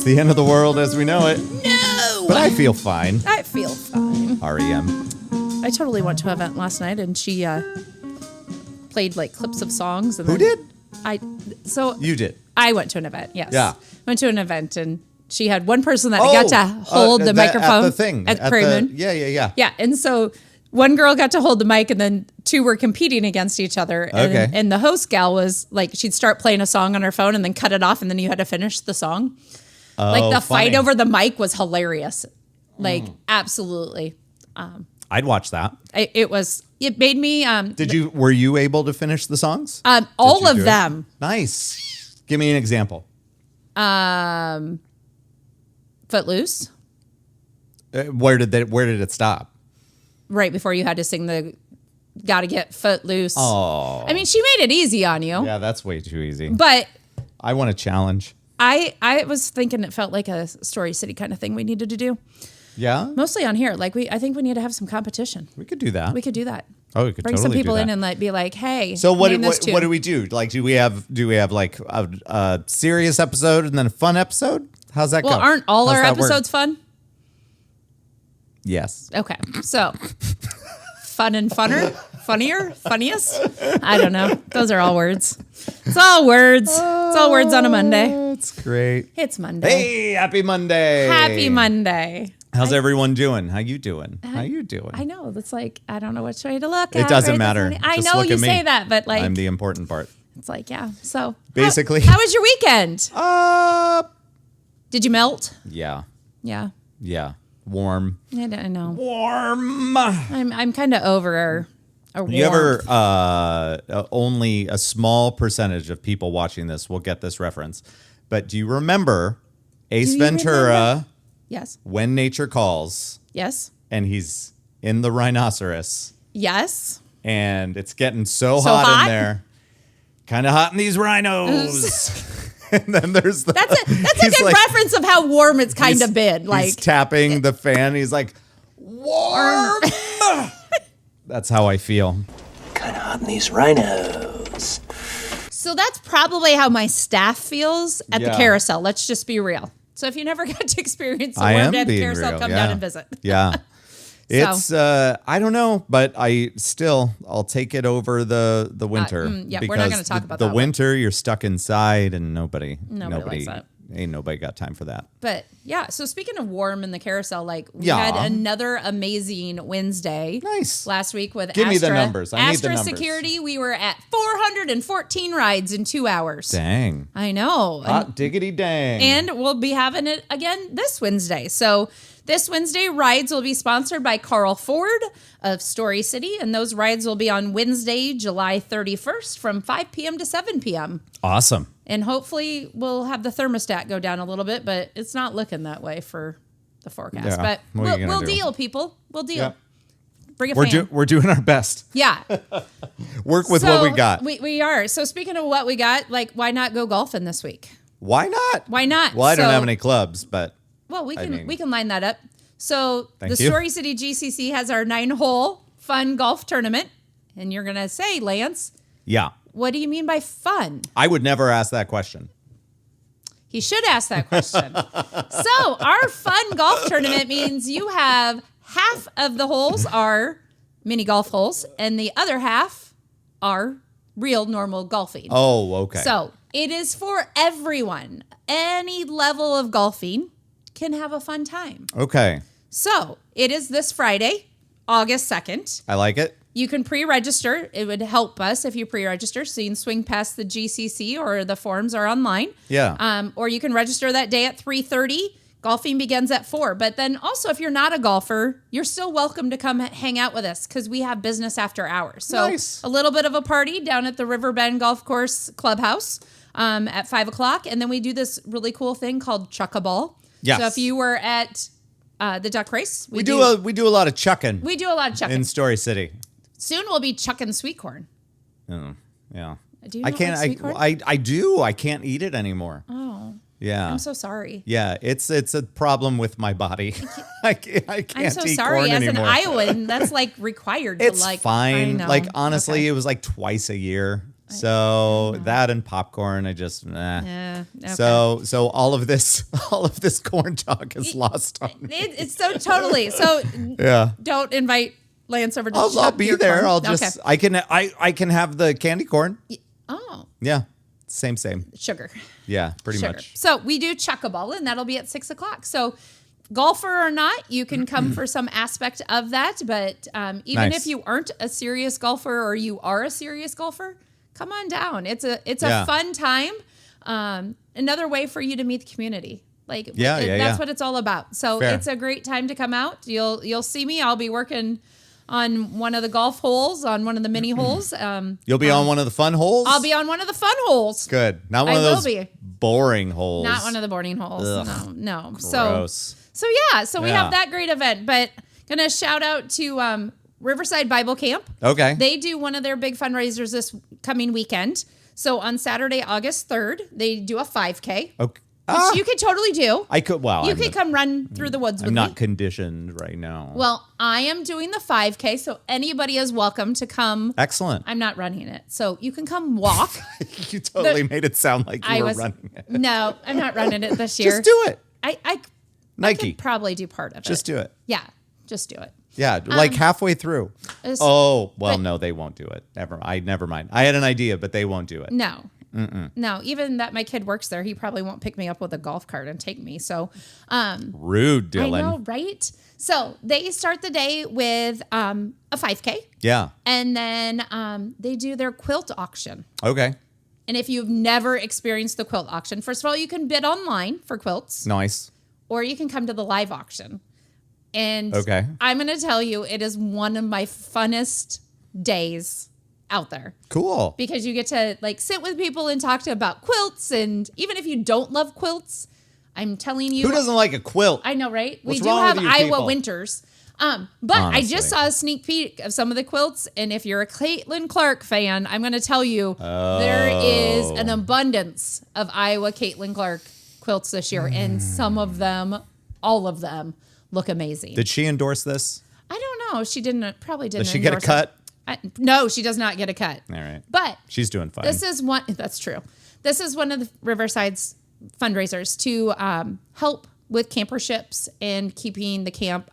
It's the end of the world as we know it. No! But I feel fine. I feel fine. REM. I totally went to an event last night, and she played like clips of songs. And Who then did? You did. I went to an event. Yes. Yeah. Went to an event, and she had one person that got to hold the microphone at the thing at Prairie Moon. Yeah. Yeah, and so one girl got to hold the mic, and then two were competing against each other. And, Okay. and the host gal was like, she'd start playing a song on her phone and then cut it off, and then you had to finish the song. Like the fight over the mic was hilarious. Like absolutely. I'd watch that. It made me. Were you able to finish the songs? All of them. Nice. Give me an example. Footloose. Where did it stop? Right before you had to sing the "Gotta Get Footloose." Oh. I mean, she made it easy on you. Yeah, that's way too easy. But I want a challenge. I was thinking it felt like a Story City kind of thing we needed to do. Yeah? Mostly on here. Like I think we need to have some competition. We could do that. We could do that. Oh, we could Bring totally some people do in that. and like be like, hey. So what name this tune. do we do? Like, do we have like a serious episode and then a fun episode? How's that go? Well, aren't all How's our that work? episodes fun? Yes. Okay. So fun and funner, funnier, funniest. I don't know. Those are all words. It's all words. It's all words on a Monday. That's great. It's Monday. Hey, happy Monday. Happy Monday. How's everyone doing? How you doing? How you doing? I know. It's like, I don't know which way to look at. It doesn't right? matter. I Just know look you at me. say that, but like, I'm the important part. it's like, yeah. So Basically. how was your weekend? Did you melt? Yeah. Yeah. Warm. I don't know. Warm. I'm kind of over a You ever, only a small percentage of people watching this will get this reference, but do you remember Ace Do you Ventura, remember? Yes. When Nature Calls, Yes. and he's in the rhinoceros, Yes. and it's getting so So hot hot? in there, kind of hot in these rhinos. And then there's the, That's a good like, reference of how warm it's kind he's- of been. he's Like tapping the fan. He's like, warm. That's how I feel. Kind of hot in these rhinos. so that's probably how my staff feels at the Yeah. carousel. Let's just be real. So if you never got to experience a I warm am day at the being carousel, real. come Yeah. down and visit. Yeah. It's I don't know, but I'll take it over the winter. yeah, we're not gonna talk about the that one. winter. You're stuck inside, and nobody likes that. Ain't nobody got time for that. But yeah, so speaking of warm in the carousel, like we Yeah. had another amazing Wednesday. Nice. Last week with Give Astra. me the numbers. I need the Astra numbers. Security, we were at 414 rides in 2 hours. Dang. I know. Hot diggity dang. And we'll be having it again this Wednesday. So this Wednesday, rides will be sponsored by Carl Ford of Story City. And those rides will be on Wednesday, July 31st from 5 p.m. to 7 p.m. Awesome. And hopefully we'll have the thermostat go down a little bit, but it's not looking that way for the forecast. Yeah. But What are you we'll gonna do? deal, people. We'll deal. Yep. Bring a fan. We're doing our best. Yeah. Work with So what we got. We are. So speaking of what we got, like, why not go golfing this week? Why not? Why not? Well, I don't So- have any clubs, but Well, we I can mean- we can line that up. So Thank the you. Story City GCC has our 9-hole fun golf tournament, and you're gonna say, Lance, yeah, what do you mean by fun? I would never ask that question. He should ask that question. So our fun golf tournament means you have half of the holes are mini golf holes, and the other half are real normal golfing. Oh, okay. So it is for everyone. Any level of golfing can have a fun time. Okay. So it is this Friday, August 2nd. I like it. You can pre-register. It would help us if you pre-register, so you can swing past the GCC or the forums are online. Yeah. Or you can register that day at 3:30. Golfing begins at 4. But then also, if you're not a golfer, you're still welcome to come hang out with us because we have business after hours. So Nice. a little bit of a party down at the Riverbend Golf Course Clubhouse at 5 o'clock. And then we do this really cool thing called Chuck-a-Ball. Yes. So if you were at the duck race, We do a lot of chucking we do a lot of chucking. in Story City. Soon we'll be chucking sweet corn. Oh, yeah. Do you I not can't. like sweet corn? I do. I can't eat it anymore. Oh, Yeah. I'm so sorry. Yeah, it's a problem with my body. I can't I'm so eat sorry. corn As anymore. an Iowan, that's like required. It's to like. fine. I know. Like honestly, Okay. it was like twice a year. So that and popcorn, I just Yeah. Okay. So all of this corn talk is lost on me. It's so totally. So Yeah. don't invite Lance over to I'll chop be your there. corn. I'll just I can have the candy corn. Oh, Yeah. Same. sugar. Yeah, pretty Sugar. much. So we do chuck-a-ball, and that'll be at 6:00. So golfer or not, you can come for some aspect of that. But even Nice. if you aren't a serious golfer or you are a serious golfer, come on down. It's a Yeah. fun time. Another way for you to meet the community. Like that's yeah. what it's all about. So Fair. it's a great time to come out. You'll see me. I'll be working on one of the golf holes, on one of the mini holes. You'll be on one of the fun holes? I'll be on one of the fun holes. Good. Not one I of will those be. boring holes. Not one of the boarding holes. Ugh. No. Gross. So we Yeah. have that great event. But gonna shout out to Riverside Bible Camp. Okay. They do one of their big fundraisers this coming weekend. So on Saturday, August 3rd, they do a 5K. Okay. Which you could totally do. I could. Well, You I'm, could come run through the woods with I'm not me. conditioned right now. Well, I am doing the 5K, so anybody is welcome to come. Excellent. I'm not running it, so you can come walk. You totally made it sound like you I were was running it. No, I'm not running it this year. Just do it. I Nike. could probably do part of it. Just do it. Yeah, just do it. Yeah, like halfway through. It's- Oh, well, but- no, they won't do it. Never mind. I had an idea, but they won't do it. No. No, even that my kid works there, he probably won't pick me up with a golf cart and take me. So, Rude, Dylan. I know, right? So they start the day with a 5K, Yeah. and then they do their quilt auction. Okay. And if you've never experienced the quilt auction, first of all, you can bid online for quilts, Nice. or you can come to the live auction. And Okay. I'm going to tell you, it is one of my funnest days out there. Cool. Because you get to like sit with people and talk to about quilts, and even if you don't love quilts, I'm telling you, Who doesn't like a quilt? I know, right? What's we do wrong have with you Iowa people? winters. But I Honestly. just saw a sneak peek of some of the quilts, and if you're a Caitlin Clark fan, I'm going to tell you there is an abundance of Iowa Caitlin Clark quilts this year, and some of them, all of them, look amazing. Did she endorse this? I don't know. She didn't. Probably didn't. Does she get a endorse cut? it. No, she does not get a cut. All right. But She's doing fine. this is one. That's true. This is one of the Riverside's fundraisers to help with camperships and keeping the camp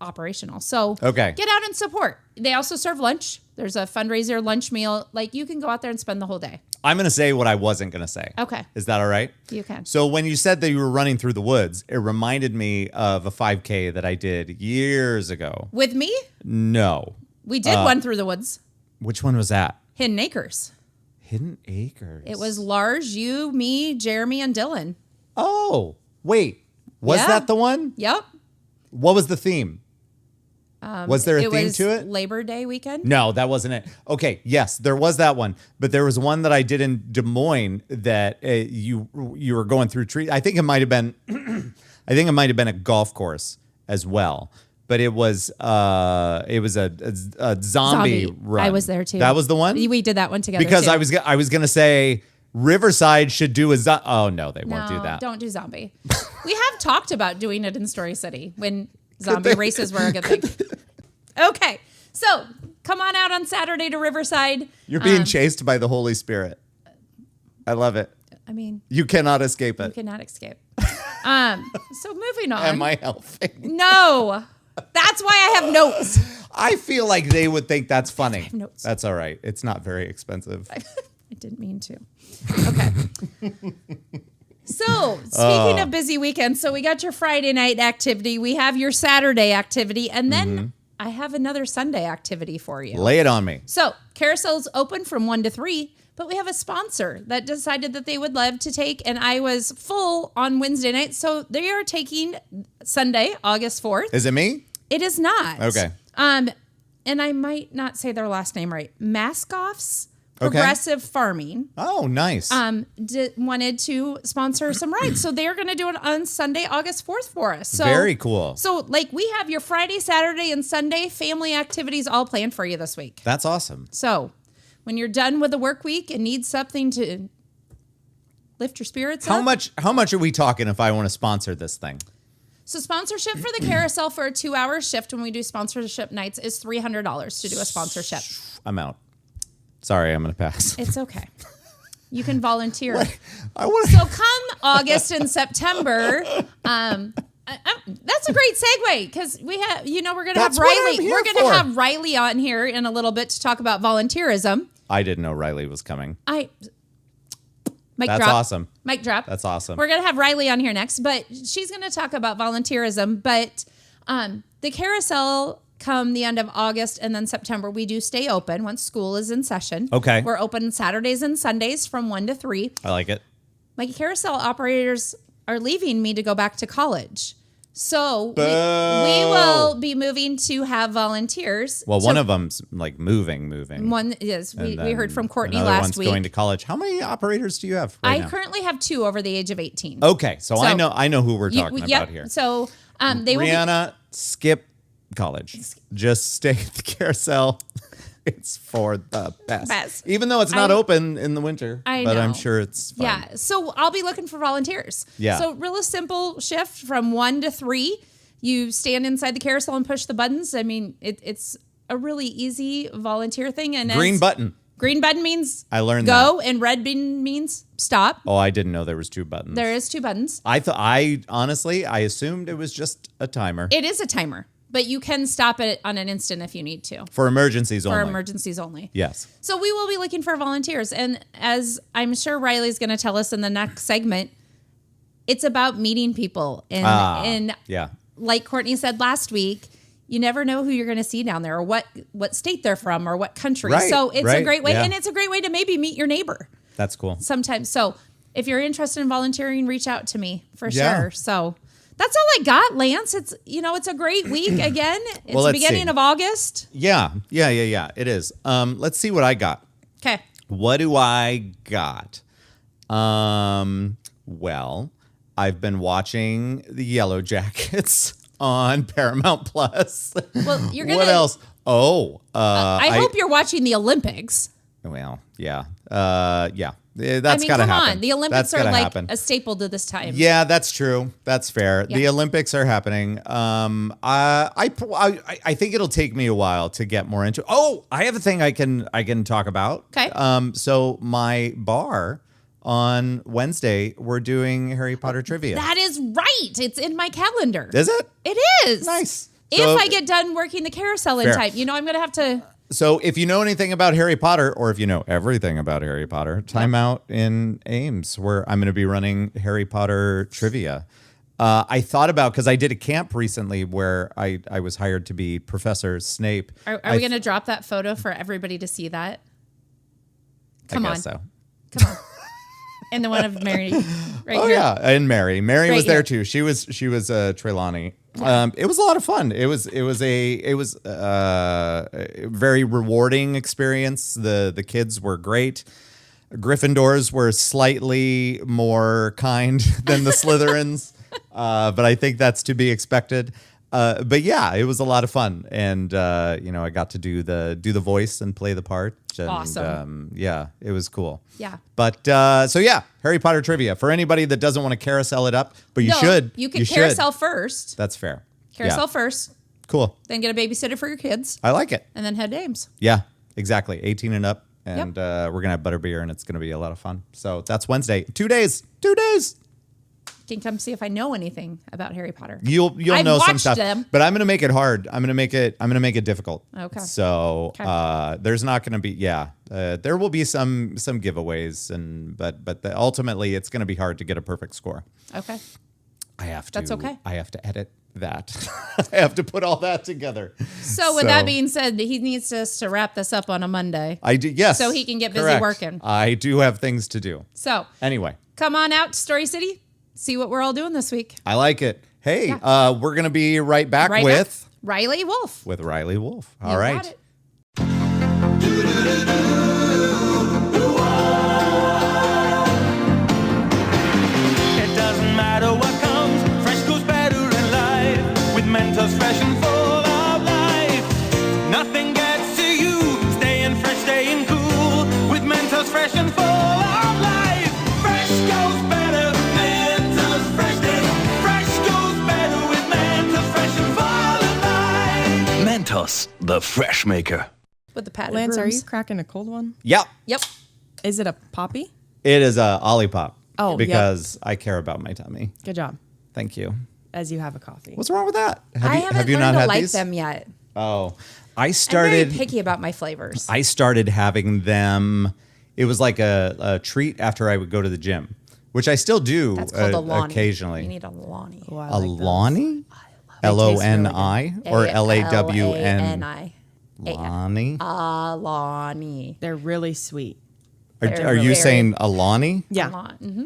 operational. So Okay. get out and support. They also serve lunch. There's a fundraiser lunch meal. Like you can go out there and spend the whole day. I'm going to say what I wasn't going to say. Okay. Is that all right? You can. So when you said that you were running through the woods, it reminded me of a 5K that I did years ago. With me, No. we did one through the woods. Which one was that? Hidden Acres. Hidden Acres. It was Lars, you, me, Jeremy, and Dylan. Oh, wait. Was Yeah. that the one? Yep. What was the theme? Was there a theme was to it? Labor Day weekend. No, that wasn't it. Okay, yes, there was that one, but there was one that I did in Des Moines that you were going through trees. I think it might have been, I think it might have been a golf course as well. But it was a zombie run. I was there too. That was the one. We did that one together Because too. I was gonna say Riverside should do a zombie. Oh no, they won't do that. Don't do zombie. We have talked about doing it in Story City when zombie races were a good thing. Okay, so come on out on Saturday to Riverside. You're being chased by the Holy Spirit. I love it. I mean, You cannot escape you it. cannot escape. So moving on. Am I helping? No, that's why I have notes. I feel like they would think that's funny. notes. That's all right. It's not very expensive. I didn't mean to. Okay. So, speaking of busy weekends, so we got your Friday night activity, we have your Saturday activity, and then I have another Sunday activity for you. Lay it on me. So, Carousel's open from 1 to 3, but we have a sponsor that decided that they would love to take, and I was full on Wednesday night, so they are taking Sunday, August 4th. Is it me? It is not. Okay. And I might not say their last name right. Maskoff's Okay. Progressive Farming Oh, nice. wanted to sponsor some rides. So they're going to do it on Sunday, August 4th for us. So, Very cool. So like we have your Friday, Saturday, and Sunday family activities all planned for you this week. That's awesome. So when you're done with the work week and need something to lift your spirits How up. much are we talking if I want to sponsor this thing? So sponsorship for the carousel for a 2-hour shift when we do sponsorship nights is $300 to do a sponsorship. I'm out. Sorry, I'm going to pass. It's okay. You can volunteer. I want So come August and September, that's a great segue because we have, we're going to have That's what I'm Riley. here We're going to for. have Riley on here in a little bit to talk about volunteerism. I didn't know Riley was coming. Mic That's drop. awesome. Mic drop. That's awesome. We're going to have Riley on here next, but she's going to talk about volunteerism. But the carousel come the end of August and then September, we do stay open once school is in session. Okay. We're open Saturdays and Sundays from 1 to 3. I like it. My carousel operators are leaving me to go back to college. So we will be moving to have volunteers. Well, one of them's like moving. One is, we And heard from then Courtney another last one's week. going to college. How many operators do you have right I now? currently have 2 over the age of 18. Okay, so I know who we're You- talking yep. about here. So they will be, Rihanna, skip college. Just stay at the carousel. It's for the best. Even though it's not open in the winter. I But I'm know. sure it's fun. yeah. So I'll be looking for volunteers. Yeah. So real simple shift from 1 to 3. You stand inside the carousel and push the buttons. I mean, it's a really easy volunteer thing. And Green as- button. Green button means I learned go, and red button means stop. Oh, I didn't know there was 2 buttons. There is 2 buttons. I honestly assumed it was just a timer It is a timer, but you can stop it on an instant if you need to for emergencies for only. emergencies only. Yes. So we will be looking for volunteers. And as I'm sure Riley's going to tell us in the next segment, it's about meeting people. And Yeah. like Courtney said last week, you never know who you're going to see down there or what state they're from or what country. Right, So it's a right, great way. yeah. And it's a great way to maybe meet your neighbor That's cool. sometimes. So if you're interested in volunteering, reach out to me for Yeah. sure. So that's all I got, Lance. It's a great week again. It's Well, the let's beginning see. of August. Yeah. It is. Let's see what I got. Okay. What do I got? Well, I've been watching the Yellow Jackets on Paramount Plus. Well, you're gonna. What else? Oh, I hope you're watching the Olympics. well, yeah. Yeah. That's I mean, gotta come happen. on. The Olympics That's are gotta like happen. a staple to this time. Yeah, that's true. That's fair. Yeah. The Olympics are happening. I think it'll take me a while to get more into. Oh, I have a thing I can talk about. Okay. So my bar on Wednesday, we're doing Harry Potter trivia. That is right. It's in my calendar. Is it? It is. Nice. If So- I get done working the carousel in Fair. time, I'm going to have to. So if you know anything about Harry Potter, or if you know everything about Harry Potter, time out in Ames, where I'm going to be running Harry Potter trivia. I thought about, because I did a camp recently where I was hired to be Professor Snape. Are we going to drop that photo for everybody to see that? Come I on. guess so. Come on. And the one of Mary right Oh here. yeah, and Mary Right was there here. too. She was Trelawney. It was a lot of fun. It was a very rewarding experience. The kids were great. Gryffindors were slightly more kind than the Slytherins, but I think that's to be expected. But yeah, it was a lot of fun, and I got to do the voice and play the part. And, Awesome. yeah, it was cool. Yeah. But so yeah, Harry Potter trivia for anybody that doesn't want to carousel it up, but you No, should. You can should. carousel first. That's fair. Carousel Yeah. first. Cool. Then get a babysitter for your kids. I like it. And then head to Ames. Yeah, exactly. 18 and up, and we're gonna have butterbeer, and it's gonna be a lot of fun. So that's Wednesday. 2 days. 2 days. Can come see if I know anything about Harry Potter. You'll I've know some watched stuff, them. but I'm gonna make it hard. I'm gonna make it difficult. Okay. So Okay. there's not gonna be there will be some giveaways, but ultimately it's gonna be hard to get a perfect score. Okay. I have to. That's okay. I have to edit that. I have to put all that together. So with that being said, he needs us to wrap this up on a Monday. I do. Yes. So he can get busy correct. working. I do have things to do. So Anyway, come on out to Story City. See what we're all doing this week. I like it. Hey, we're gonna be right back Right with back. Riley Wolf. with Riley Wolf. All You right. got it. It doesn't matter what comes, fresh goes better in life. With Mentos fresh and full of life. Nothing gets to you, staying fresh, staying cool. With Mentos fresh and full of life. Fresh goes better, Mentos fresh is. Fresh goes better with Mentos fresh and full of life. Mentos, the fresh maker. with the padded Lance, are rooms. you cracking a cold one? Yep. Yep. Is it a poppy? It is a Olipop. Oh, yep. because I care about my tummy. Good job. Thank you. As you have a coffee. What's wrong with that? I haven't learned to like them yet. Oh, I I'm started. very picky about my flavors. I started having them. It was like a treat after I would go to the gym, which I still do That's called a Lonnie. occasionally. You need a Lonnie. Oh, I A like those. Lonnie? Loni or LAWN? Lani. Lonnie? Lonnie. They're really sweet. Are very- you saying a Lonnie? Yeah. Mm-hmm.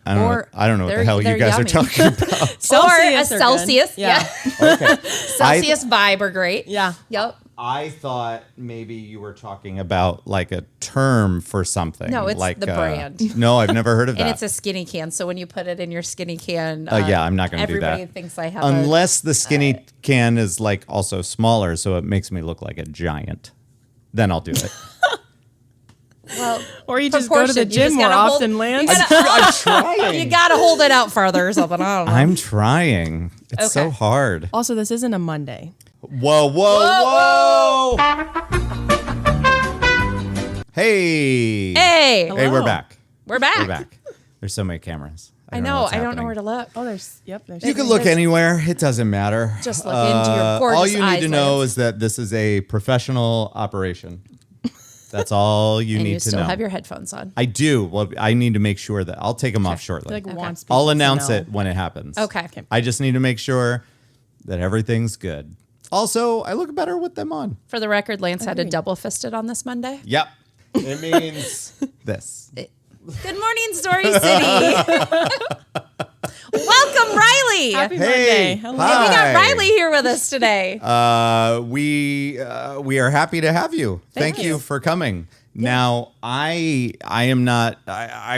I don't know. Or- I don't know what the They're- hell you they're guys are yummy. talking about. Celsius or a are good. Celsius. Yeah. Okay. Celsius Vibe are great. Yeah. Yep. I thought maybe you were talking about like a term for something. No, it's like, the brand. No, I've never heard of that. And it's a skinny can. So when you put it in your skinny can, yeah, I'm not going to do that. Everybody thinks I have Unless the skinny can is like also smaller, so it makes me look like a giant. Then I'll do it. well, Or you just go to the proportion. You just gym more gotta often, hold- Lance. I'm trying. You got to hold it out further or something. I don't know. I'm trying. It's so Okay. hard. Also, this isn't a Monday. Whoa, whoa, whoa! Hey. Hey, Hey, we're Hello. back. we're back. We're back. There's so many cameras. I know. what's I don't know happening. where to look. Oh, there's. You can look anywhere. It doesn't matter. Just look into your gorgeous All you need eyes, to know Lance. is that this is a professional operation. That's all you And need you to still know. have your headphones on. I do. Well, I need to make sure that I'll take them off shortly. Like wants people I'll to announce know. it when it happens. Okay. I just need to make sure that everything's good. Also, I look better with them on. For the record, Lance had a Agreed. double fisted on this Monday. Yep. It means this. Good morning, Story City. Welcome, Riley. Happy Hey, Monday. Hello. hi. We got Riley here with us today. We are happy to have you. Thank you for coming. Now, I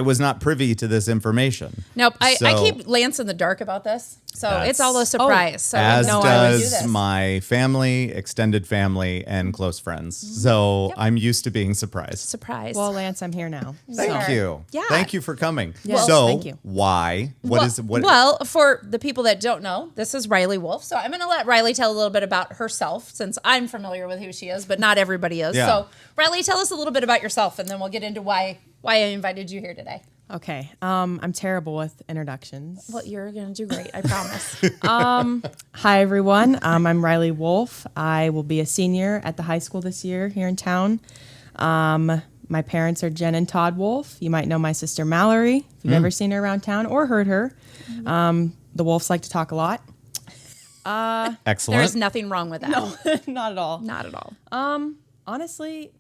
was not privy to this information. Nope. I So- keep Lance in the dark about this. So That's- it's all a surprise. So As no, I would do does this. my family, extended family, and close friends. So I'm used to being surprised. surprise. Well, Lance, I'm here now. Thank Sure. you. Yeah. Thank you for coming. Yes, so thank you. why? What? Well, for the people that don't know, this is Riley Wolf. So I'm going to let Riley tell a little bit about herself since I'm familiar with who she is, but not everybody is. Yeah. So Riley, tell us a little bit about yourself and then we'll get into why I invited you here today. Okay. I'm terrible with introductions. Well, you're going to do great. I promise. Hi, everyone. I'm Riley Wolf. I will be a senior at the high school this year here in town. My parents are Jen and Todd Wolf. You might know my sister Mallory if you've ever seen her around town or heard her. The Wolfs like to talk a lot. Excellent. Oh. There's nothing wrong with that. Not at all. Not at all. Honestly,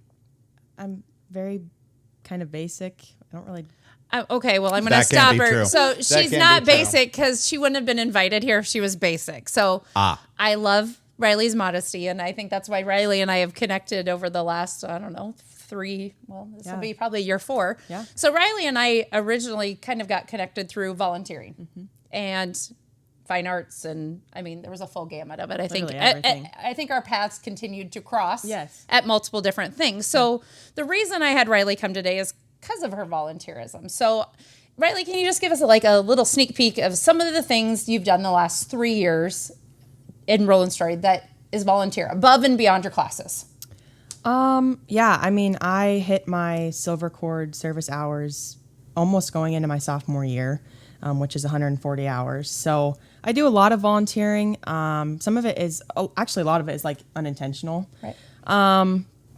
I'm very kind of basic. I don't really. Okay, well, I'm going to That can't stop be her. true. So That she's can't not be true. basic because she wouldn't have been invited here if she was basic. So I love Riley's modesty, and I think that's why Riley and I have connected over the last, I don't know, this will Yeah. be probably year 4. Yeah. So Riley and I originally kind of got connected through volunteering and fine arts, and I mean, there was a full gamut of it. I think Literally everything. I think our paths continued to cross Yes. at multiple different things. So the reason I had Riley come today is because of her volunteerism. So Riley, can you just give us a little sneak peek of some of the things you've done the last 3 years in Roland Story that is volunteer above and beyond your classes? Yeah, I mean, I hit my silver cord service hours almost going into my sophomore year, which is 140 hours. So I do a lot of volunteering. Some of it is actually a lot of it is like unintentional. Right.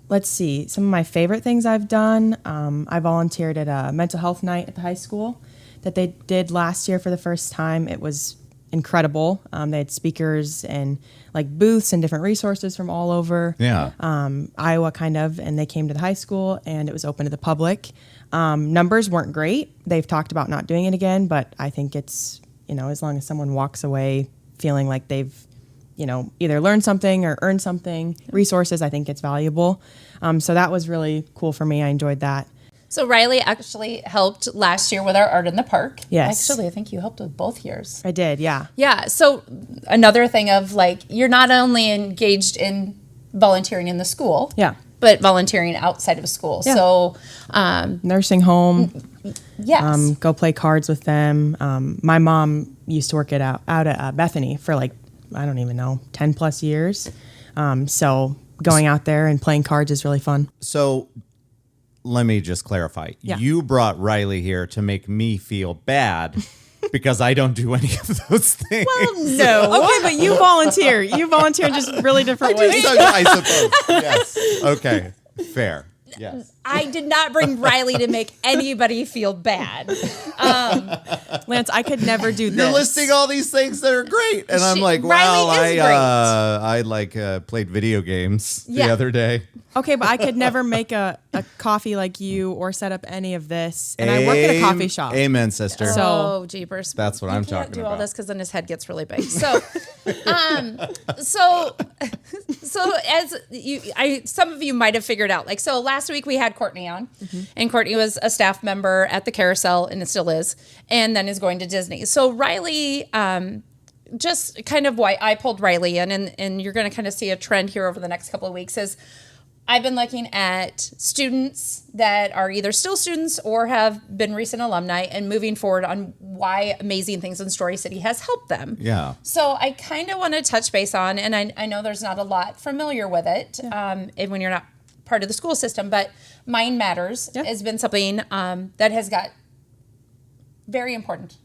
Let's see. Some of my favorite things I've done. I volunteered at a mental health night at the high school that they did last year for the first time. It was incredible. They had speakers and like booths and different resources from all over Yeah. Iowa, kind of, and they came to the high school and it was open to the public. Numbers weren't great. They've talked about not doing it again, but I think it's, as long as someone walks away feeling like they've either learned something or earned something, resources, I think it's valuable. So that was really cool for me. I enjoyed that. So Riley actually helped last year with our Art in the Park. Yes. Actually, I think you helped with both years. I did, yeah. Yeah. So another thing of you're not only engaged in volunteering in the school. Yeah. But volunteering outside of school. Yeah. So, Nursing home, yes. go play cards with them. My mom used to work out at Bethany for I don't even know, 10 plus years. So going out there and playing cards is really fun. So let me just clarify. Yeah. You brought Riley here to make me feel bad because I don't do any of those things. No. Okay, but you volunteer. You volunteer in just really different ways. I suppose. Yes. Okay. Fair. Yes. I did not bring Riley to make anybody feel bad. Lance, I could never do this. You're listing all these things that are great, and I'm like, Riley wow, is I played video games Yeah. the other day. Okay, but I could never make a coffee like you or set up any of this. And I work at a coffee shop. Amen, sister. So- Oh, jeepers! That's what You I'm can't talking do all about. this because then his head gets really big. So, so as some of you might have figured out, like, so last week we had Courtney on, and Courtney was a staff member at the Carousel, and it still is, and then is going to Disney. So Riley, just kind of why I pulled Riley in, and you're going to kind of see a trend here over the next couple of weeks is. I've been looking at students that are either still students or have been recent alumni and moving forward on why Amazing Things in Story City has helped them. Yeah. So I kind of want to touch base on, and I know there's not a lot familiar with it when you're not part of the school system, but Mind Matters has been something that has got very important.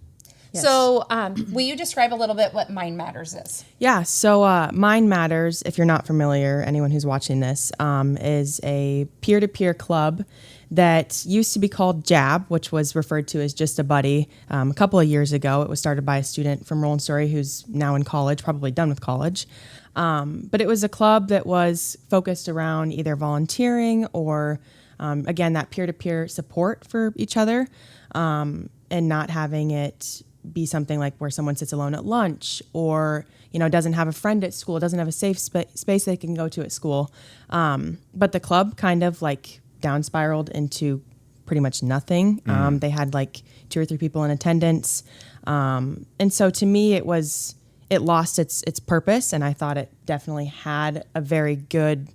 Yes. So will you describe a little bit what Mind Matters is? Yeah, so Mind Matters, if you're not familiar, anyone who's watching this, is a peer-to-peer club that used to be called JAB, which was referred to as Just a Buddy. A couple of years ago, it was started by a student from Roland Story who's now in college, probably done with college. But it was a club that was focused around either volunteering or, again, that peer-to-peer support for each other, and not having it be something like where someone sits alone at lunch or, doesn't have a friend at school, doesn't have a safe space they can go to at school. But the club kind of like down spiraled into pretty much nothing. They had like 2 or 3 people in attendance. And so to me, it lost its purpose. And I thought it definitely had a very good,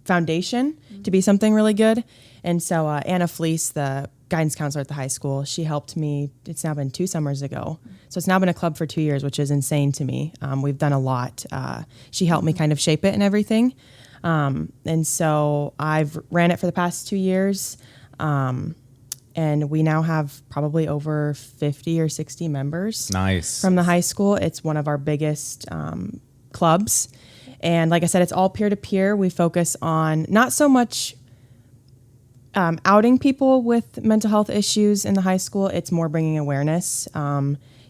foundation to be something really good. And so Anna Fleece, the guidance counselor at the high school, she helped me. It's now been 2 summers ago. So it's now been a club for 2 years, which is insane to me. We've done a lot. She helped me kind of shape it and everything. And so I've ran it for the past 2 years. And we now have probably over 50 or 60 members. Nice. From the high school. It's one of our biggest clubs. And like I said, it's all peer-to-peer. We focus on not so much outing people with mental health issues in the high school. It's more bringing awareness,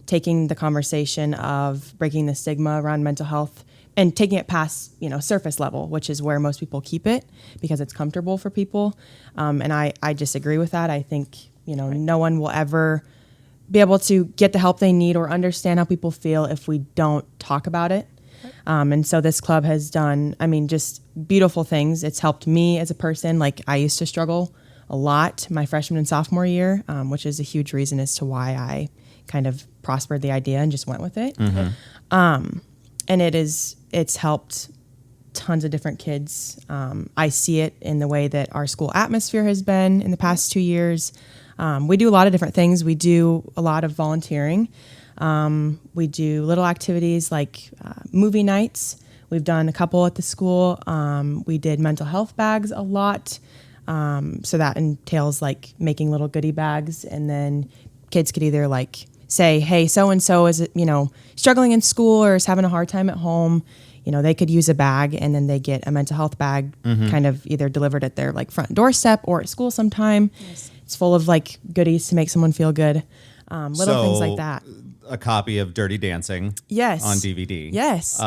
taking the conversation of breaking the stigma around mental health and taking it past, surface level, which is where most people keep it because it's comfortable for people. And I disagree with that. I think, no one will ever be able to get the help they need or understand how people feel if we don't talk about it. And so this club has done, just beautiful things. It's helped me as a person. Like I used to struggle a lot my freshman and sophomore year, which is a huge reason as to why I kind of prospered the idea and just went with it. And it's helped tons of different kids. I see it in the way that our school atmosphere has been in the past 2 years. We do a lot of different things. We do a lot of volunteering. We do little activities like movie nights. We've done a couple at the school. We did mental health bags a lot. So that entails like making little goodie bags, and then kids could either like say, hey, so-and-so is, struggling in school or is having a hard time at home. They could use a bag, and then they get a mental health bag kind of either delivered at their like front doorstep or at school sometime. Nice. It's full of like goodies to make someone feel good. Little things like that. A copy of Dirty Dancing. Yes. On DVD. Yes.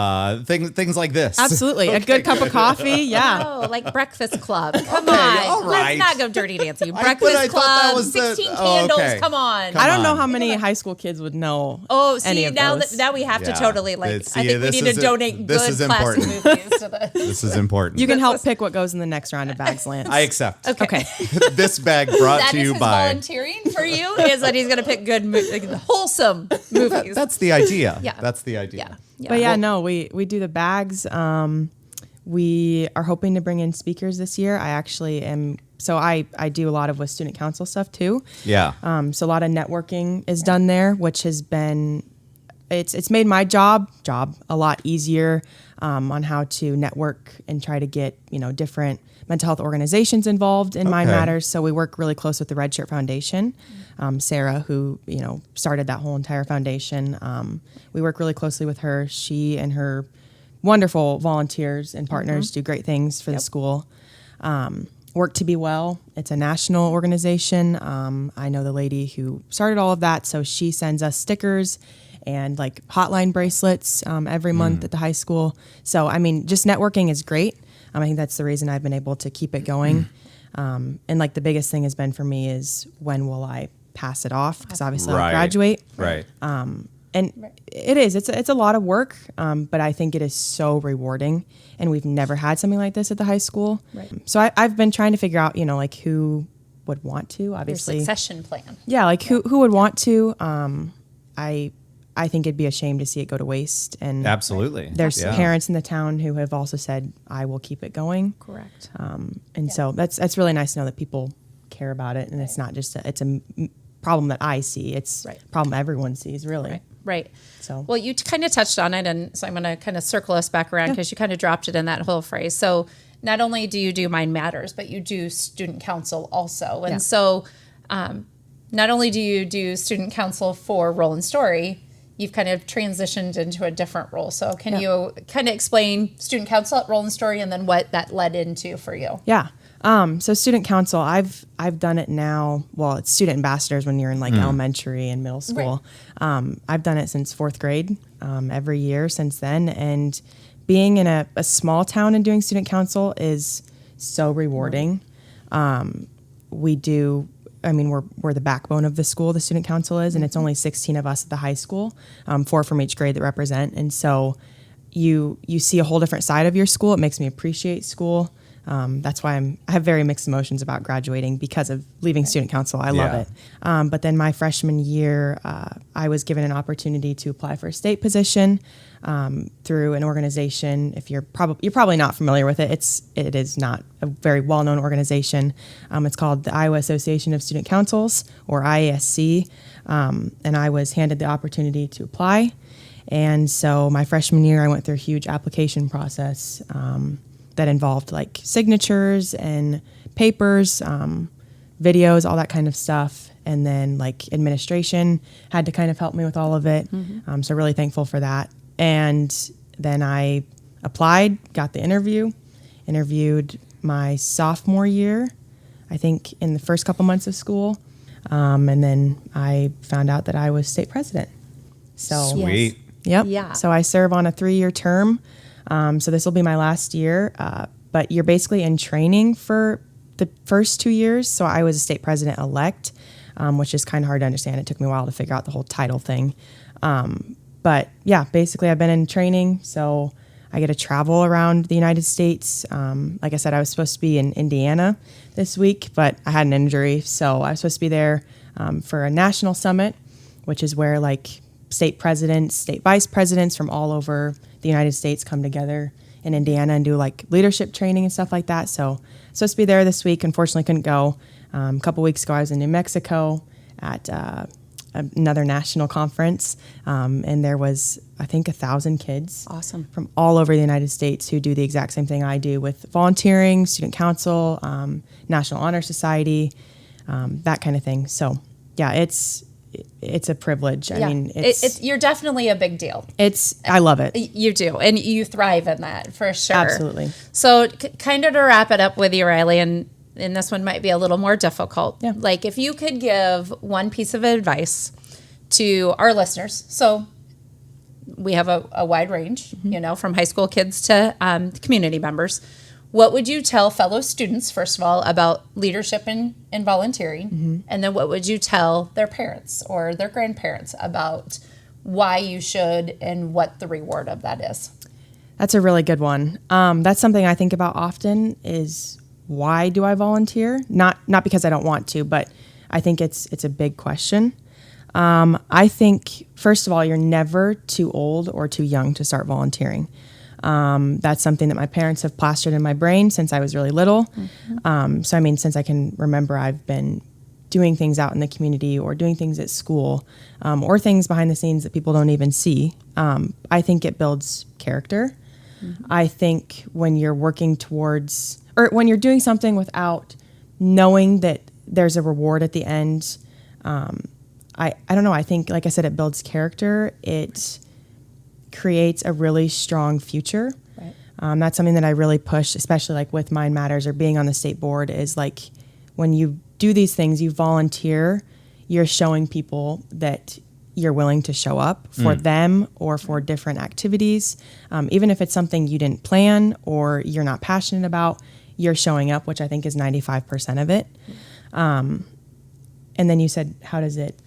Things like this. Absolutely. A good cup of coffee. Yeah. Oh, like Breakfast Club. Come Okay, on. all right. Let's not go Dirty Dancing. I Breakfast thought that Club, was the- 16 oh, Candles. okay. Come on. I don't know on. how many high school kids would know. Oh, any see, of now those. now we have to Yeah. totally like. It's- I yeah, think we this need is to a- donate this good is classy important. movies to the. This is important. You can help pick what goes in the next round of bags, Lance. I accept. Okay. This bag brought That to is you his by. volunteering for you is that he's going to pick good, wholesome movies. That's the idea. Yeah. That's the idea. yeah. But yeah, no, we do the bags. We are hoping to bring in speakers this year. I actually am. So I do a lot of with student council stuff too. Yeah. So a lot of networking is done there, which has been, it's made my job a lot easier. on how to network and try to get, different mental health organizations involved in Mind Okay. Matters. So we work really close with the Red Shirt Foundation. Sarah, who, started that whole entire foundation. We work really closely with her. She and her wonderful volunteers and partners do great things for the school. Work to Be Well. It's a national organization. I know the lady who started all of that, so she sends us stickers and like hotline bracelets every month at the high school. So I mean, just networking is great. I think that's the reason I've been able to keep it going. And like the biggest thing has been for me is when will I pass it off? Because obviously I'll graduate. Right. And it's a lot of work, but I think it is so rewarding. And we've never had something like this at the high school. Right. So I've been trying to figure out, like who would want to, Your obviously. succession plan. Yeah, like who would want to. I think it'd be a shame to see it go to waste. And Absolutely. there's Yeah. parents in the town who have also said, I will keep it going. Correct. And so that's really nice to know that people care about it. And it's not just it's a problem that I see. It's Right. a problem everyone sees, really. Right. So- well, you kind of touched on it, and so I'm going to kind of circle us back around because you kind of dropped it in that whole phrase. So not only do you do Mind Matters, but you do student council also. And Yeah. so not only do you do student council for Roland Story, you've kind of transitioned into a different role. So can you kind of explain student council at Roland Story and then what that led into for you? Yeah. So student council, I've done it now. Well, it's student ambassadors when you're in like elementary and middle school. I've done it since 4th grade, every year since then. And being in a small town and doing student council is so rewarding. We're the backbone of the school, the student council is, and it's only 16 of us at the high school, 4 from each grade that represent. And so you see a whole different side of your school. It makes me appreciate school. That's why I have very mixed emotions about graduating because of leaving student council. I love Yeah. it. But then my freshman year, I was given an opportunity to apply for a state position through an organization. If you're probably not familiar with it, it is not a very well-known organization. It's called the Iowa Association of Student Councils, or IASC, and I was handed the opportunity to apply. And so my freshman year, I went through a huge application process that involved like signatures and papers, videos, all that kind of stuff. And then like administration had to kind of help me with all of it. So really thankful for that. And then I applied, got the interviewed my sophomore year, I think in the first couple months of school. And then I found out that I was state president. So Sweet. Yep. Yeah. So I serve on a 3-year term. So this will be my last year. But you're basically in training for the first 2 years. So I was a state president elect, which is kind of hard to understand. It took me a while to figure out the whole title thing. But yeah, basically I've been in training. So I get to travel around the United States. Like I said, I was supposed to be in Indiana this week, but I had an injury. So I was supposed to be there for a national summit, which is where like state presidents, state vice presidents from all over the United States come together in Indiana and do like leadership training and stuff like that. So I was supposed to be there this week. Unfortunately, couldn't go. A couple weeks ago, I was in New Mexico at another national conference, and there was, I think, 1,000 kids Awesome. from all over the United States who do the exact same thing I do with volunteering, student council, National Honor Society, that kind of thing. So yeah, it's a privilege. I mean, you're definitely a big deal. I love it. You do, and you thrive in that for sure. Absolutely. So, kind of to wrap it up with you, Riley, and this one might be a little more difficult. Yeah. Like, if you could give one piece of advice to our listeners, so we have a wide range, from high school kids to community members. What would you tell fellow students, first of all, about leadership and volunteering? And then what would you tell their parents or their grandparents about why you should and what the reward of that is? That's a really good one. That's something I think about often is why do I volunteer? Not because I don't want to, but I think it's a big question. I think, first of all, you're never too old or too young to start volunteering. That's something that my parents have plastered in my brain since I was really little. So, I mean, since I can remember, I've been doing things out in the community or doing things at school, or things behind the scenes that people don't even see. I think it builds character. I think when you're working towards, or when you're doing something without knowing that there's a reward at the end, I don't know. I think, like I said, it builds character. It creates a really strong future. Right. That's something that I really push, especially like with Mind Matters or being on the state board, is like when you do these things, you volunteer, you're showing people that you're willing to show up for them or for different activities. Even if it's something you didn't plan or you're not passionate about, you're showing up, which I think is 95% of it. And then you said, how does it?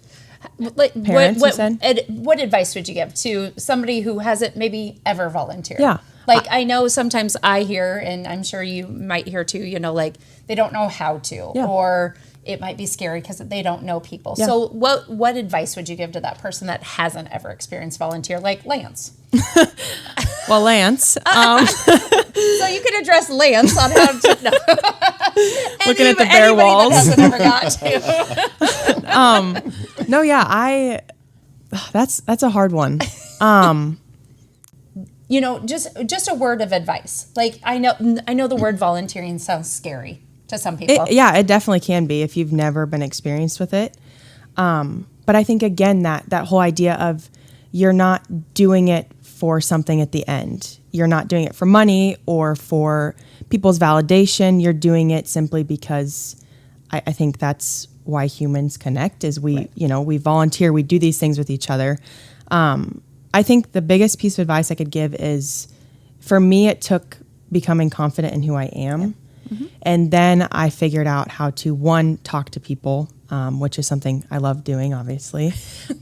Like, Parents, you said? What advice would you give to somebody who hasn't maybe ever volunteered? Yeah. Like, I know sometimes I hear, and I'm sure you might hear too, you know, like they don't know how to, Yeah. or it might be scary because they don't know people. Yeah. So what advice would you give to that person that hasn't ever experienced volunteer, like Lance? Well, Lance, So you can address Lance on how to know. looking at the bare Anybody walls. that hasn't ever got to. No, yeah, that's a hard one. You know, just a word of advice. Like I know the word volunteering sounds scary to some people. It definitely can be if you've never been experienced with it. But I think again that whole idea of you're not doing it for something at the end. You're not doing it for money or for people's validation. You're doing it simply because I think that's why humans connect is we, you know, we volunteer, we do these things with each other. I think the biggest piece of advice I could give is, for me, it took becoming confident in who I am. And then I figured out how to, one, talk to people, which is something I love doing, obviously.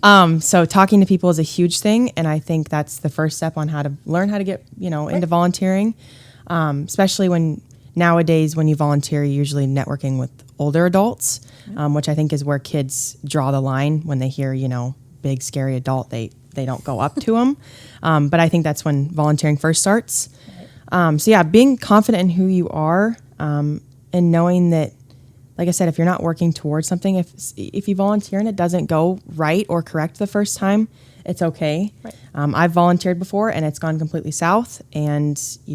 So talking to people is a huge thing. And I think that's the first step on how to learn how to get, you know, into volunteering. Especially when nowadays, when you volunteer, you're usually networking with older adults, which I think is where kids draw the line when they hear, you know, big, scary adult, they don't go up to them. But I think that's when volunteering first starts. So yeah, being confident in who you are, and knowing that, like I said, if you're not working towards something, if you volunteer and it doesn't go right or correct the first time, it's okay. Right. I've volunteered before and it's gone completely south, and I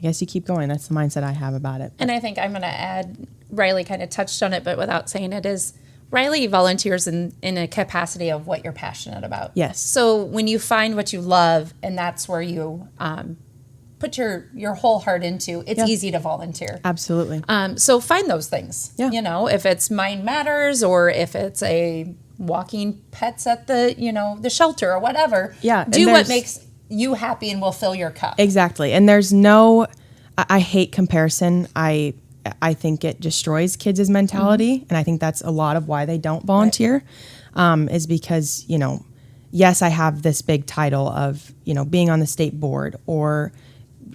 guess you keep going. That's the mindset I have about it. And I think I'm going to add, Riley kind of touched on it, but without saying it, is Riley volunteers in a capacity of what you're passionate about. Yes. So when you find what you love, and that's where you put your whole heart into, it's Yeah. easy to volunteer. Absolutely. So find those things. Yeah. You know, if it's Mind Matters or if it's a walking pets at the, you know, the shelter or whatever. Yeah, and Do what there's- makes you happy and will fill your cup. Exactly. And there's no, I hate comparison. I think it destroys kids' mentality. And I think that's a lot of why they don't volunteer, is because, you know, yes, I have this big title of, you know, being on the state board or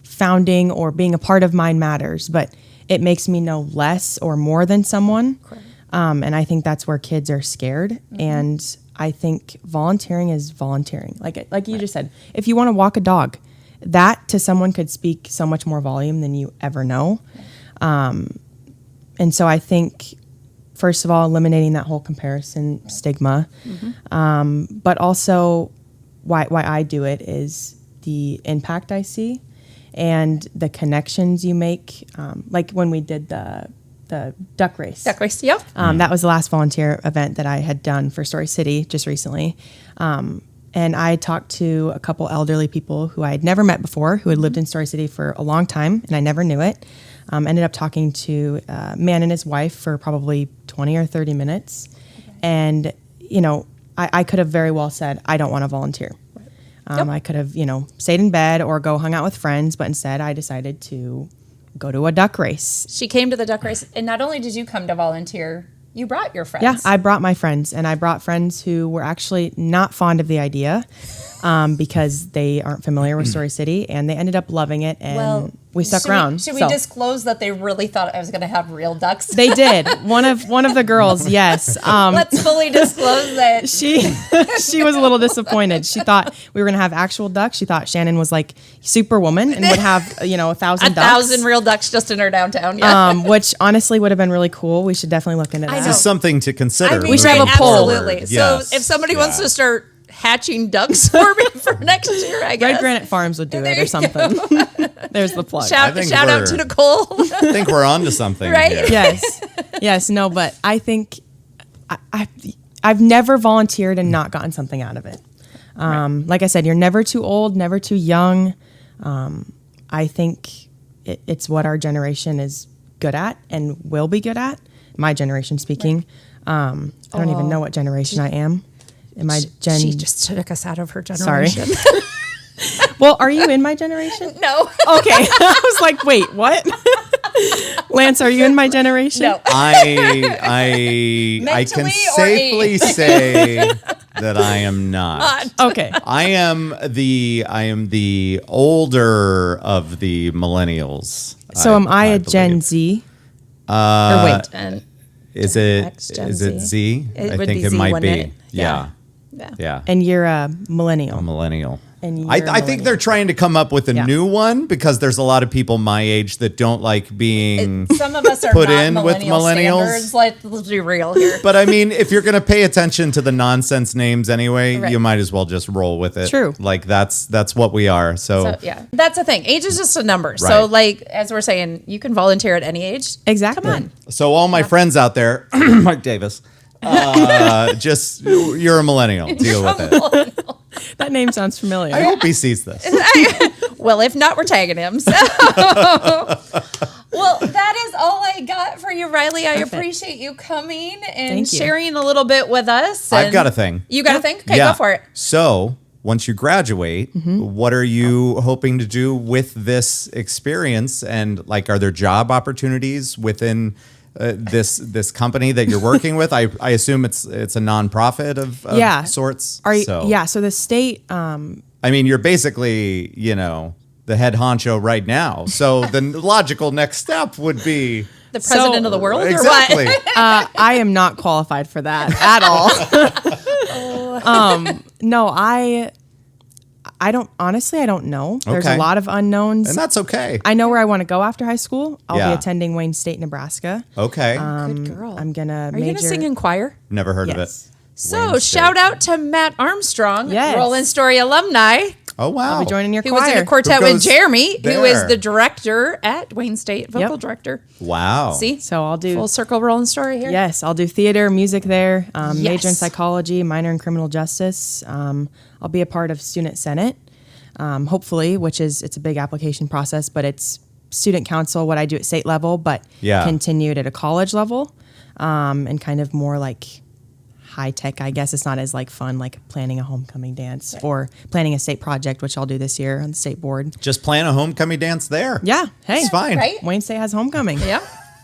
founding or being a part of Mind Matters, but it makes me no less or more than someone. And I think that's where kids are scared. And I think volunteering is volunteering. Like you just said, if you want to walk a dog, that to someone could speak so much more volume than you ever know. And so I think, first of all, eliminating that whole comparison stigma, but also why I do it is the impact I see and the connections you make. Like when we did the duck race. Duck race, yep. That was the last volunteer event that I had done for Story City just recently. And I talked to a couple elderly people who I had never met before, who had lived in Story City for a long time, and I never knew it. Ended up talking to a man and his wife for probably 20 or 30 minutes. And, you know, I could have very well said, I don't want to volunteer. I could have, you know, stayed in bed or go hung out with friends, but instead I decided to go to a duck race. She came to the duck race, and not only did you come to volunteer, you brought your friends. Yeah, I brought my friends, and I brought friends who were actually not fond of the idea because they aren't familiar with Story City, and they ended up loving it, and we stuck around. Should we So- disclose that they really thought I was going to have real ducks? They did. One of the girls, yes. Let's fully disclose that. She was a little disappointed. She thought we were going to have actual ducks. She thought Shannon was like Superwoman and would have, you know, 1,000 ducks. 1,000 real ducks just in our downtown. Yeah. Which honestly would have been really cool. We should definitely look into that. I This know. is something to consider. I mean, We should have a poll. Absolutely. Yes. So if somebody wants to start hatching ducks for me for next year, I guess. Red Granite Farms would do There it you or something. There's the plug. Shout think out we're- to Nicole. I think we're on to something Right? here. Yes, no, but I think I've never volunteered and not gotten something out of it. Like I said, you're never too old, never too young. I think it's what our generation is good at and will be good at. My generation speaking. I don't even know what generation I am. Am I Gen? She just took us out of her Sorry. generation. Well, are you in my generation? No. Okay. I was like, wait, what? Lance, are you in my generation? No. I can Mentally or safely say that I am not. Okay. I am the older of the millennials. So am I a Gen believe. Z? Uh, or wait, And Is it X, Gen is it Z. Z? It I would think be it Z, might wouldn't be. it? Yeah. yeah. Yeah. and you're a millennial. A millennial. And I you're a think they're millennial. trying to come up with a Yeah. new one because there's a lot of people my age that don't like being. Some of us are Put not in with millennial millennials. standards. Let's be real here. But I mean, if you're going to pay attention to the nonsense names anyway, Right. you might as well just roll with it. True. Like that's what we are. So yeah, that's the thing. Age is just a number. So Right. like as we're saying, you can volunteer at any age. Exactly. Come on. So all my friends out there, Mike Davis, just you're a millennial. Deal with it. That name sounds familiar. I hope he sees this. Well, if not, we're tagging him. So. Well, that is all I got for you, Riley. I appreciate you coming and Thank you. sharing a little bit with us. I've and- got a thing. You got a thing? Okay, go for it. So once you graduate, what are you hoping to do with this experience? And like, are there job opportunities within this company that you're working with? I assume it's a nonprofit of Yeah. sorts. Are you, So, yeah, so the state, I mean, you're basically, the head honcho right now. So the logical next step would be The president of the world, exactly. or what? I am not qualified for that at all. No, I don't, honestly, I don't know. There's Okay. a lot of unknowns. And that's okay. I know where I want to go after high school. I'll Yeah. be attending Wayne State, Nebraska. Okay. Good girl. I'm going to Are major. you going to sing in choir? Never heard of it. Yes. So Wayne State. shout out to Matt Armstrong, Yes. Roland Story alumni, Oh, wow. I'll be joining your who choir. was in a quartet Who with goes Jeremy, who is there? the director at Wayne State, vocal Yep. director. Wow. See? So I'll do Full circle Roland Story here. Yes, I'll do theater, music there. Major in Yes. psychology, minor in criminal justice. I'll be a part of Student Senate, hopefully, it's a big application process, but it's student council, what I do at state level, but Yeah. continued at a college level, and kind of more like high tech. I guess it's not as like fun, like planning a homecoming dance or planning a state project, which I'll do this year on the state board. Just plan a homecoming dance there. Yeah, hey, It's fine. Right? Wayne State has homecoming. Yeah.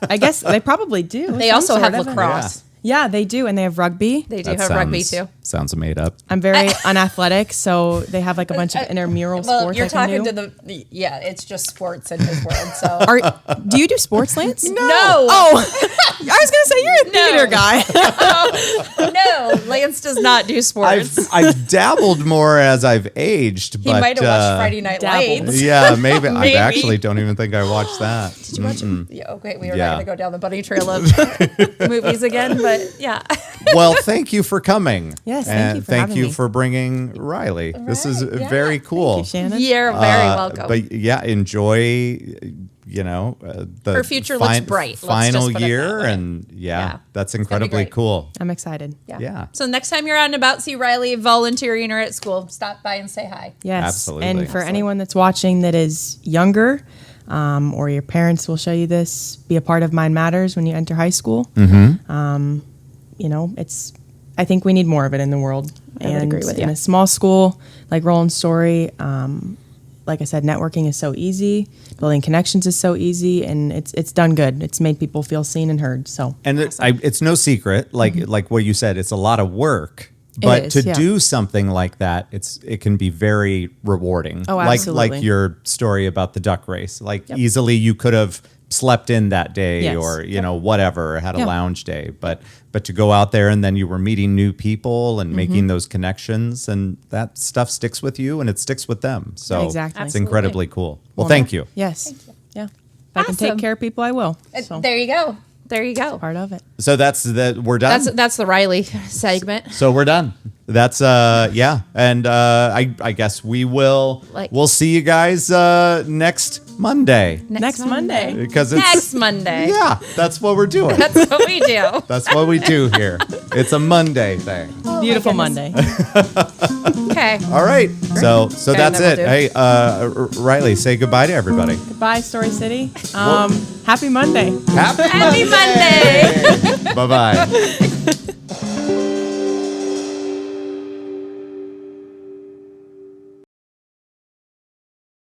I guess they probably do. They some also sort have of it. lacrosse. Yeah, they do, and they have rugby. They do That have rugby sounds- too. Sounds made up. I'm very unathletic, so they have like a bunch of intramural Well, sports. you're I can talking do. to yeah, it's just sports in his world. So Do you do sports, Lance? no, Oh, I was gonna say you're a theater guy. no, Lance does not do sports. I've dabbled more as I've aged, He but might have watched Friday Night dabbled. Lights. Yeah, maybe. I Maybe. actually don't even think I watched that. Did you watch it? Yeah, okay, we are Yeah. not going to go down the bunny trail of movies again, but yeah. Well, thank you for coming. Yes, thank and you for thank having you me. for bringing Riley. This is Right, yeah. very cool. Thank you, Shannon. You're very welcome. But yeah, enjoy. The Her future looks bright. Let's Final just put it year, that way. and Yeah. that's gonna be incredibly great. cool. I'm excited. Yeah. So next time you're out and about, see Riley volunteering or at school, stop by and say hi. Yes, Absolutely. And for anyone that's watching that is younger, or your parents will show you this, be a part of Mind Matters when you enter high school. It's. I think we need more of it in the world. I would agree with you. In a small school like Roland Story, like I said, networking is so easy. Building connections is so easy, and it's done good. It's made people feel seen and heard. So And it's no secret, like what you said, it's a lot of work. It But is, to yeah. do something like that, it can be very rewarding. Oh, like absolutely. your story about the duck race. Like easily you could have slept in that day Yes. or whatever, had a Yeah. lounge day. But to go out there and then you were meeting new people and making those connections, and that stuff sticks with you and it sticks with them. So Exactly. it's incredibly cool. Well, thank you. Yes, yeah. If I can take Awesome. care of people, I will. So. There you go. there you go. Part of it. So we're done. That's the Riley segment. So we're done. That's yeah, and I guess we'll see you guys next Monday Next Monday. because it's Next Monday. yeah, that's what we're doing. That's what we do. That's what we do here. It's a Monday thing. Beautiful Monday. Okay. All right, so Okay, that's then it. we'll do. Hey, Riley, say goodbye to everybody. Goodbye, Story City. Happy Monday. Happy Happy Monday. Bye bye.